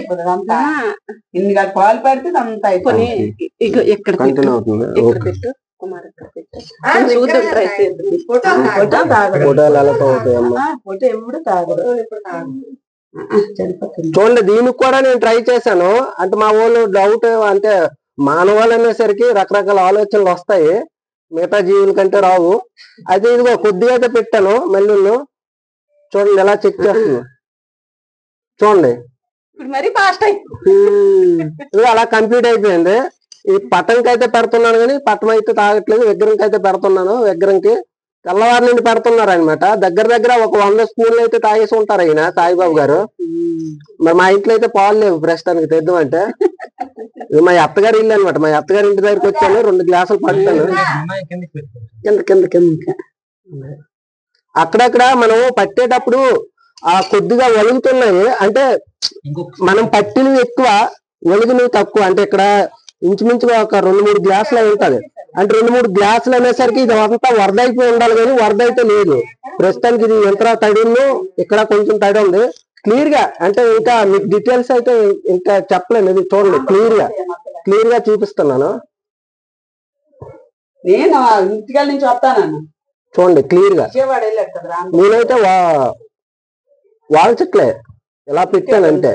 అయిపోతుంది అంతా. ఇన్ని కాదు పాలు పడితే అంతా అయిపోయి ఎక్కడ పెట్టు కుమార్ ఫోటో ఎప్పుడు తాగదు. చూడండి, దీనికి కూడా నేను ట్రై చేశాను. అంటే మా వాళ్ళు డౌట్, అంటే మానవాళ్ళు అనేసరికి రకరకాల ఆలోచనలు వస్తాయి, మిగతా జీవుల కంటే రావు. అయితే ఇదిగో కొద్దిగా అయితే పెట్టాను మళ్ళీ. చూడండి ఎలా చెక్ చేస్తున్నా, చూడండి మరి ఫాస్ట్ ఇది అలా కంప్లీట్ అయిపోయింది. ఈ పట్టణంకి అయితే పెడుతున్నాను కానీ పట్టణం అయితే తాగట్లేదు. విగ్రహంకి అయితే పెడుతున్నాను. విగ్రహంకి తెల్లవారి నుండి పెడుతున్నారు అనమాట. దగ్గర దగ్గర ఒక 100 స్పూన్లు అయితే తాగేసి ఉంటారు ఈయన సాయిబాబు గారు. మరి మా ఇంట్లో అయితే పాలు లేవు ప్రస్తుతానికి తెద్దామంటే. ఇది మా అత్తగారి ఇల్లు అనమాట. మా అత్తగారి ఇంటి దగ్గరికి వచ్చాను, 2 గ్లాసులు పట్టాను. కింద అక్కడక్కడ మనం పట్టేటప్పుడు ఆ కొద్దిగా ఒలుగుతున్నాయి, అంటే మనం పట్టినవి ఎక్కువ, ఒలుగునవి తక్కువ. అంటే ఇక్కడ ఇంచుమించుగా ఒక 2-3 గ్లాసులు అయి ఉంటది. అంటే 2-3 గ్లాసులు అనేసరికి ఇది అంతా వరద అయిపోయి ఉండాలి, కానీ వరద అయితే లేదు ప్రస్తుతానికి. ఇది ఎంత తడి ఉందో ఇక్కడ కొంచెం తడి ఉంది క్లియర్ గా. అంటే ఇంకా మీకు డీటెయిల్స్ అయితే ఇంకా చెప్పలేను. ఇది చూడండి క్లియర్ గా చూపిస్తున్నాను. నేను ఇంటికాల నుంచి వస్తానన్న, చూడండి క్లియర్ గా. నేనైతే వాల్చట్లే, ఎలా పెట్టానంటే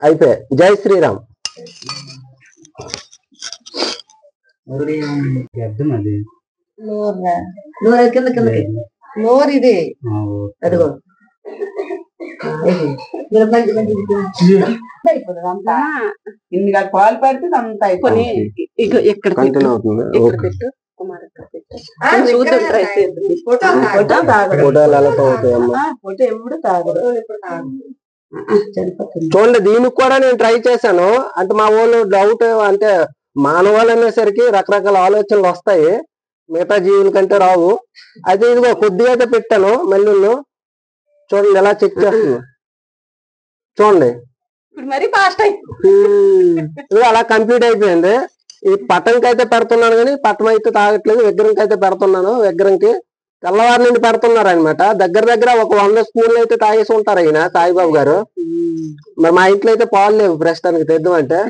అయిపోయి. జై శ్రీరామ్. నోరు ఇది అదిగో ఇన్ని కాదు పాలు పడితే అంతా అయిపోయి ఎక్కడ కంటిన్యూ అవుతుంది. ఫోటో ఎప్పుడు తాగదు. చూడండి, దీనికి కూడా నేను ట్రై చేశాను. అంటే మా వాళ్ళు డౌట్, అంటే మానవాళ్ళు అనేసరికి రకరకాల ఆలోచనలు వస్తాయి, మిగతా జీవుల కంటే రావు. అయితే ఇదిగో కొద్దిగా అయితే పెట్టాను మళ్ళీ. చూడండి ఎలా చెక్ చేస్తున్నా, చూడండి మరి ఫాస్ట్ ఇది అలా కంప్లీట్ అయిపోయింది. ఈ పట్టణంకి అయితే పెడుతున్నాను కానీ పట్టణం అయితే తాగట్లేదు. విగ్రహంకి అయితే పెడుతున్నాను. విగ్రహంకి తెల్లవారి నుండి పెడుతున్నారు అనమాట. దగ్గర దగ్గర ఒక 100 స్పూన్లు అయితే తాగేసి ఉంటారు ఈయన సాయిబాబు గారు. మరి మా ఇంట్లో అయితే పాలు లేవు ప్రస్తుతానికి తెద్దామంటే.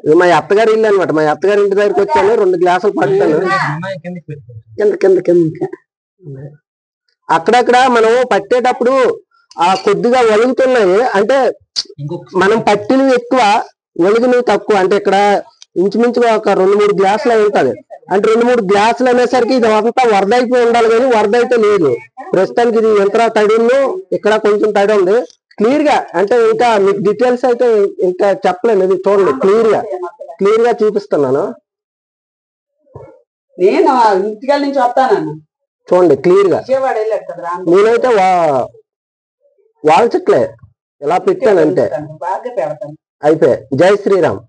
ఇది మా అత్తగారి ఇల్లు అనమాట. మా అత్తగారి ఇంటి దగ్గరికి వచ్చాను, 2 గ్లాసులు పట్టాను. కింద అక్కడక్కడ మనం పట్టేటప్పుడు ఆ కొద్దిగా ఒలుగుతున్నాయి, అంటే మనం పట్టినవి ఎక్కువ, ఒలుగునవి తక్కువ. అంటే ఇక్కడ ఇంచుమించుగా ఒక 2-3 గ్లాసులు అయి ఉంటది. అంటే 2-3 గ్లాసులు అనేసరికి ఇది అంతా వరద అయిపోయి ఉండాలి, కానీ వరద అయితే లేదు ప్రస్తుతానికి. ఇది ఎంత తడి ఉందో ఇక్కడ కొంచెం తడి ఉంది క్లియర్ గా. అంటే ఇంకా మీకు డీటెయిల్స్ అయితే ఇంకా చెప్పలేను. ఇది చూడండి క్లియర్ గా చూపిస్తున్నాను. నేను ఇంటికాల నుంచి వస్తానన్న, చూడండి క్లియర్ గా. నేనైతే వాల్చట్లే, ఎలా పెట్టానంటే అయిపోయి. జై శ్రీరామ్.